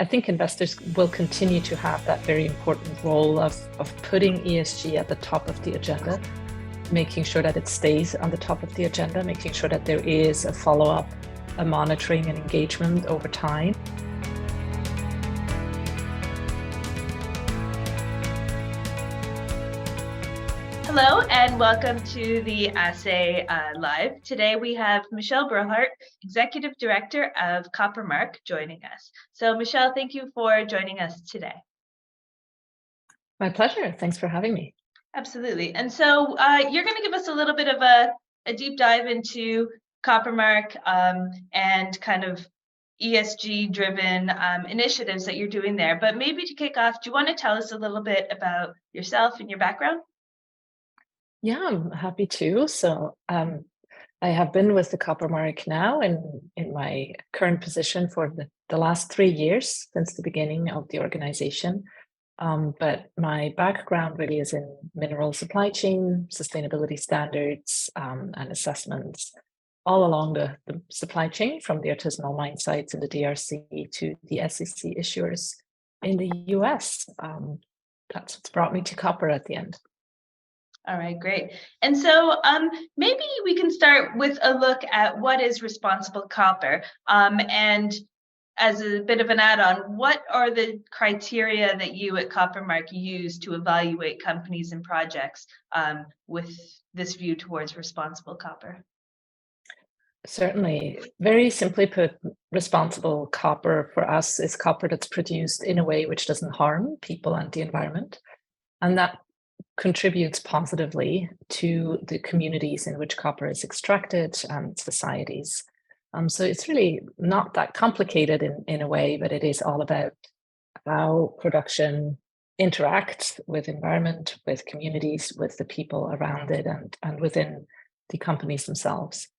I think investors will continue to have that very important role of putting ESG at the top of the agenda, making sure that it stays on the top of the agenda, making sure that there is a follow-up, a monitoring and engagement over time. Hello and welcome to the Assay Live. Today we have Michèle Brülhart, Executive Director of Coppermark, joining us. So Michèle, thank you for joining us today. My pleasure. Thanks for having me. Absolutely. And so you're going to give us a little bit of a deep dive into Coppermark and kind of ESG-driven initiatives that you're doing there. But maybe to kick off, do you want to tell us a little bit about yourself and your background? Yeah, I'm happy to. So I have been with the Coppermark now in my current position for the last 3 years since the beginning of the organization. But my background really is in mineral supply chain, sustainability standards, and assessments all along the supply chain, from the artisanal mine sites in the DRC to the SEC issuers in the US. That's what's brought me to copper at the end. All right, great. And so maybe we can start with a look at what is responsible copper. And as a bit of an add-on, what are the criteria that you at Coppermark use to evaluate companies and projects with this view towards responsible copper? Certainly. Very simply put, responsible copper for us is copper that's produced in a way which doesn't harm people and the environment. And that contributes positively to the communities in which copper is extracted and societies. So it's really not that complicated in a way, but it is all about how production interacts with environment, with communities, with the people around it, and within the companies themselves.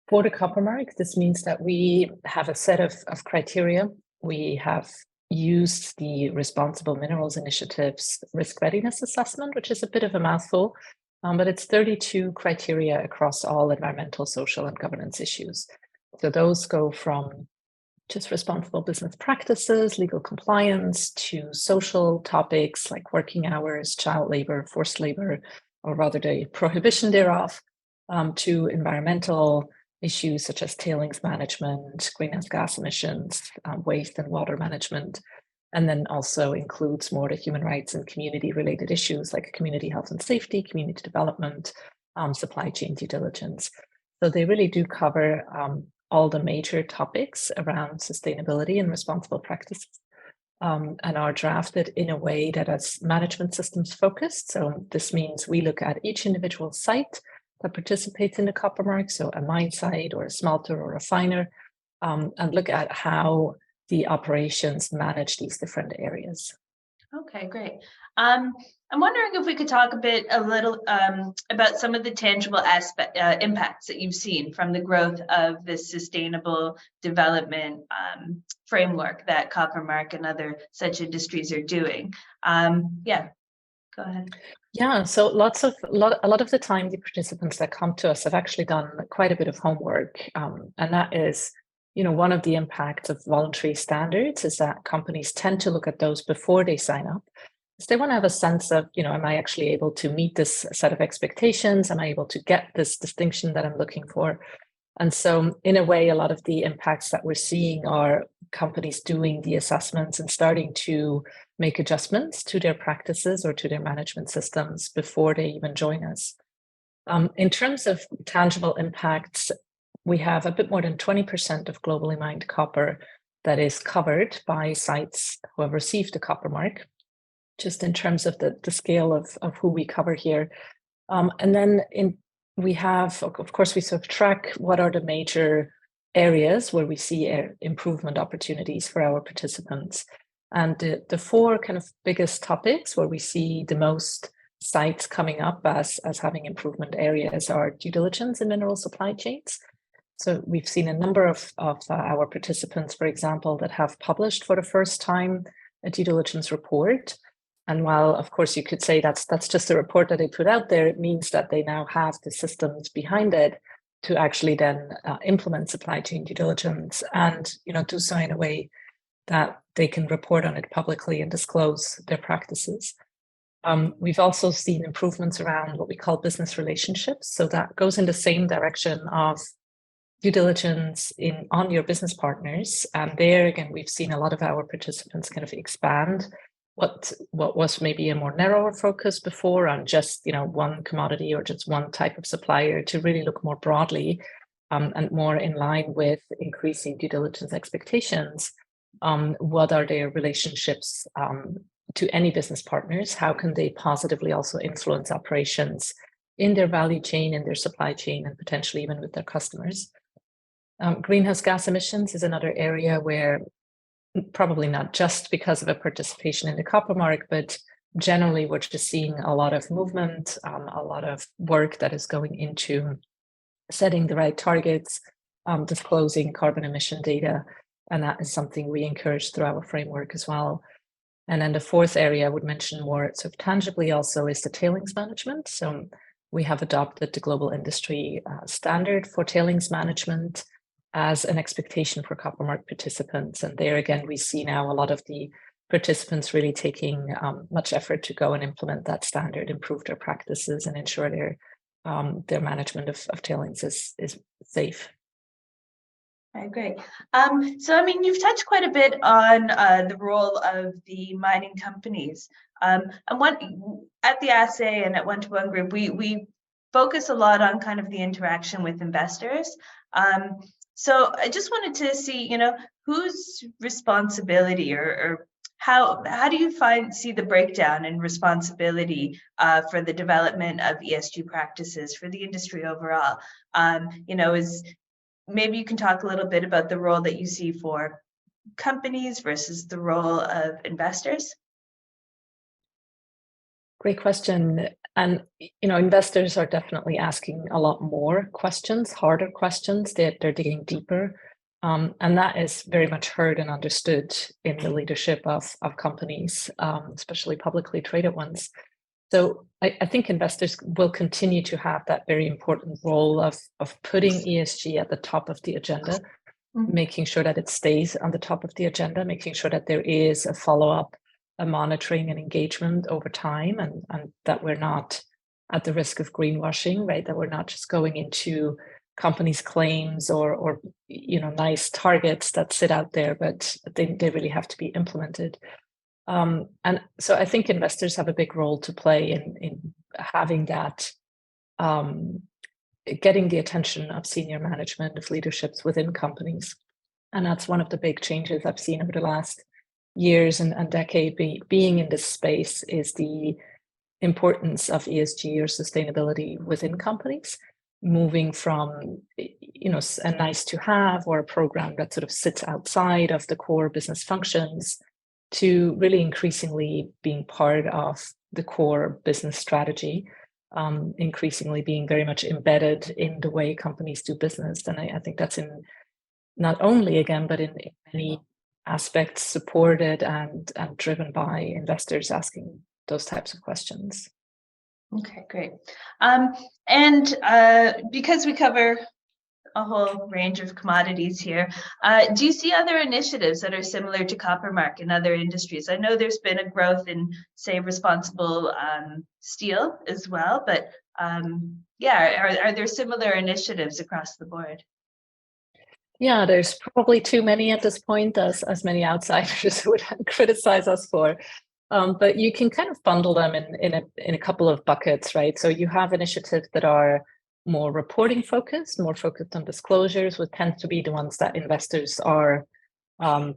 For the Coppermark, this means that we have a set of criteria. We have used the Responsible Minerals Initiative's Risk Readiness Assessment, which is a bit of a mouthful, but it's 32 criteria across all environmental, social, and governance issues. So those go from just responsible business practices, legal compliance, to social topics like working hours, child labor, forced labor, or rather the prohibition thereof, to environmental issues such as tailings management, greenhouse gas emissions, waste and water management, and then also includes more the human rights and community-related issues like community health and safety, community development, supply chain due diligence. So they really do cover all the major topics around sustainability and responsible practices, and are drafted in a way that is management systems focused. So this means we look at each individual site that participates in the Coppermark, so a mine site or a smelter or a refiner, and look at how the operations manage these different areas. Okay, great. I'm wondering if we could talk a little about some of the tangible impacts that you've seen from the growth of this sustainable development framework that Coppermark and other such industries are doing. Yeah, go ahead. Yeah, so a lot of the time, the participants that come to us have actually done quite a bit of homework, and that is, one of the impacts of voluntary standards is that companies tend to look at those before they sign up. So they want to have a sense of, am I actually able to meet this set of expectations? Am I able to get this distinction that I'm looking for? And so in a way, a lot of the impacts that we're seeing are companies doing the assessments and starting to make adjustments to their practices or to their management systems before they even join us. In terms of tangible impacts, we have a bit more than 20% of globally mined copper that is covered by sites who have received the Coppermark, just in terms of the scale of who we cover here. And then we have, of course, we sort of track what are the major areas where we see improvement opportunities for our participants. And the four kind of biggest topics where we see the most sites coming up as having improvement areas are due diligence in mineral supply chains. So we've seen a number of our participants, for example, that have published for the first time a due diligence report. And while, of course, you could say that's just a report that they put out there, it means that they now have the systems behind it to actually then implement supply chain due diligence and do so in a way that they can report on it publicly and disclose their practices. We've also seen improvements around what we call business relationships. So that goes in the same direction of due diligence on your business partners. And there, again, we've seen a lot of our participants kind of expand what was maybe a more narrower focus before on just, one commodity or just one type of supplier, to really look more broadly and more in line with increasing due diligence expectations. What are their relationships to any business partners? How can they positively also influence operations in their value chain, in their supply chain, and potentially even with their customers? Greenhouse gas emissions is another area where, probably not just because of a participation in the copper market, but generally we're just seeing a lot of movement, a lot of work that is going into setting the right targets, disclosing carbon emission data, and that is something we encourage through our framework as well. And then the fourth area I would mention more sort of tangibly also is the tailings management. So we have adopted the global industry standard for tailings management as an expectation for copper market participants. And there again, we see now a lot of the participants really taking much effort to go and implement that standard, improve their practices, and ensure their management of tailings is safe. Right, great. So, you've touched quite a bit on the role of the mining companies. And at the Assay and at One-to-One Group, we focus a lot on kind of the interaction with investors. So I just wanted to see, whose responsibility or how do you see the breakdown in responsibility for the development of ESG practices for the industry overall? Maybe you can talk a little bit about the role that you see for companies versus the role of investors. Great question. And, investors are definitely asking a lot more questions, harder questions. They're digging deeper. And that is very much heard and understood in the leadership of companies, especially publicly traded ones. So I think investors will continue to have that very important role of putting ESG at the top of the agenda, making sure that it stays on the top of the agenda, making sure that there is a follow-up, a monitoring and engagement over time, and that we're not at the risk of greenwashing, right? That we're not just going into companies' claims or nice targets that sit out there, but they really have to be implemented. And so I think investors have a big role to play in having that, getting the attention of senior management, of leaderships within companies. And that's one of the big changes I've seen over the last years and decade being in this space, is the importance of ESG or sustainability within companies, moving from a nice to have or a program that sort of sits outside of the core business functions to really increasingly being part of the core business strategy, increasingly being very much embedded in the way companies do business. And I think that's in not only, again, but in many aspects supported and driven by investors asking those types of questions. Okay, great. And because we cover a whole range of commodities here, do you see other initiatives that are similar to Coppermark in other industries? I know there's been a growth in, say, responsible steel as well, but are there similar initiatives across the board? Yeah, there's probably too many at this point, as many outsiders would criticize us for. But you can kind of bundle them in a couple of buckets, right? So you have initiatives that are more reporting focused, more focused on disclosures, which tend to be the ones that investors are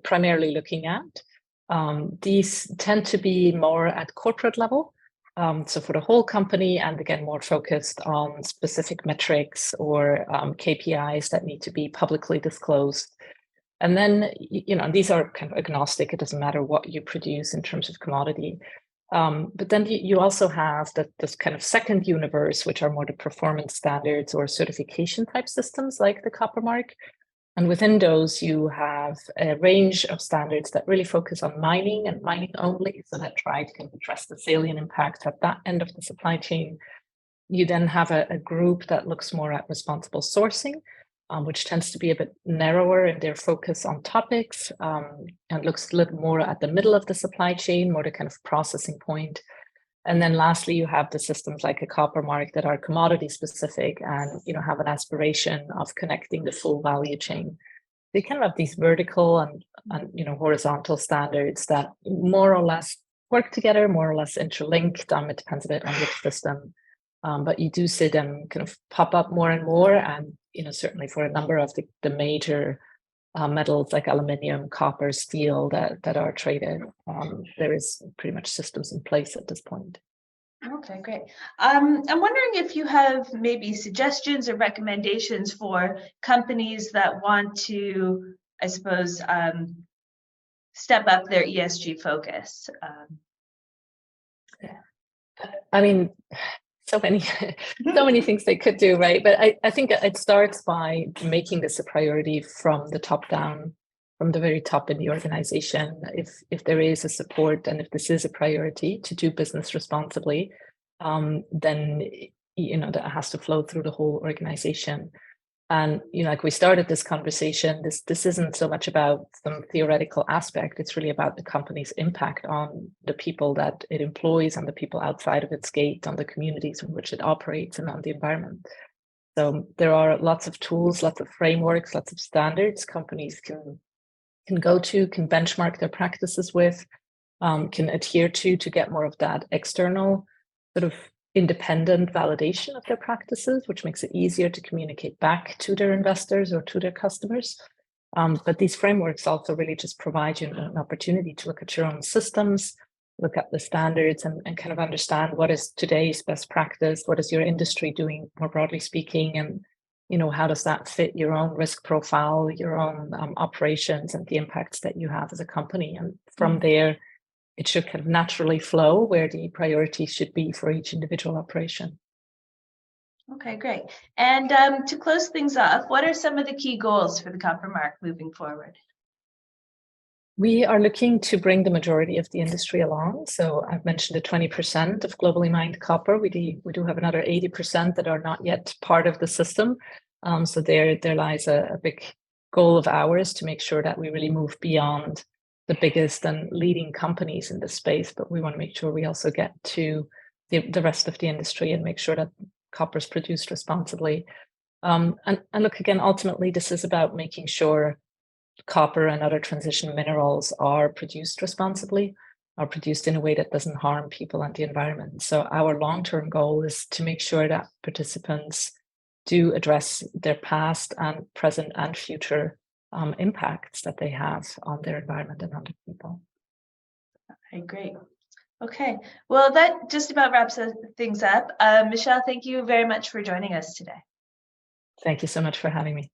primarily looking at. These tend to be more at corporate level. So for the whole company, and again, more focused on specific metrics or KPIs that need to be publicly disclosed. And then, these are kind of agnostic. It doesn't matter what you produce in terms of commodity. But then you also have this kind of second universe, which are more the performance standards or certification type systems like the Coppermark. And within those, you have a range of standards that really focus on mining and mining only, so that try to address the salient impact at that end of the supply chain. You then have a group that looks more at responsible sourcing, which tends to be a bit narrower in their focus on topics, and looks a little more at the middle of the supply chain, more the kind of processing point. And then lastly, you have the systems like a copper mark that are commodity specific and have an aspiration of connecting the full value chain. They kind of have these vertical and horizontal standards that more or less work together, more or less interlinked. It depends a bit on which system, but you do see them kind of pop up more and more. And certainly for a number of the major metals like aluminium, copper, steel that are traded, there is pretty much systems in place at this point. Okay, great. I'm wondering if you have maybe suggestions or recommendations for companies that want to, I suppose, step up their ESG focus. I mean, so many things they could do, right? But I think it starts by making this a priority from the top down, from the very top in the organization. If there is a support and if this is a priority to do business responsibly, then that has to flow through the whole organization. And like we started this conversation, this isn't so much about some theoretical aspect. It's really about the company's impact on the people that it employs, on the people outside of its gate, on the communities in which it operates, and on the environment. So there are lots of tools, lots of frameworks, lots of standards companies can go to, can benchmark their practices with, can adhere to get more of that external sort of independent validation of their practices, which makes it easier to communicate back to their investors or to their customers. But these frameworks also really just provide you an opportunity to look at your own systems, look at the standards, and kind of understand what is today's best practice, what is your industry doing more broadly speaking, and how does that fit your own risk profile, your own operations, and the impacts that you have as a company. And from there, it should kind of naturally flow where the priority should be for each individual operation. Okay, great. And to close things off, what are some of the key goals for the Copper Mark moving forward? We are looking to bring the majority of the industry along. So I've mentioned the 20% of globally mined copper. We do have another 80% that are not yet part of the system. So there lies a big goal of ours to make sure that we really move beyond the biggest and leading companies in this space, but we want to make sure we also get to the rest of the industry and make sure that copper is produced responsibly. And look, again, ultimately, this is about making sure copper and other transition minerals are produced responsibly, are produced in a way that doesn't harm people and the environment. So our long-term goal is to make sure that participants do address their past and present and future impacts that they have on their environment and on the people. Okay, great. Okay, well, that just about wraps things up. Michèle, thank you very much for joining us today. Thank you so much for having me.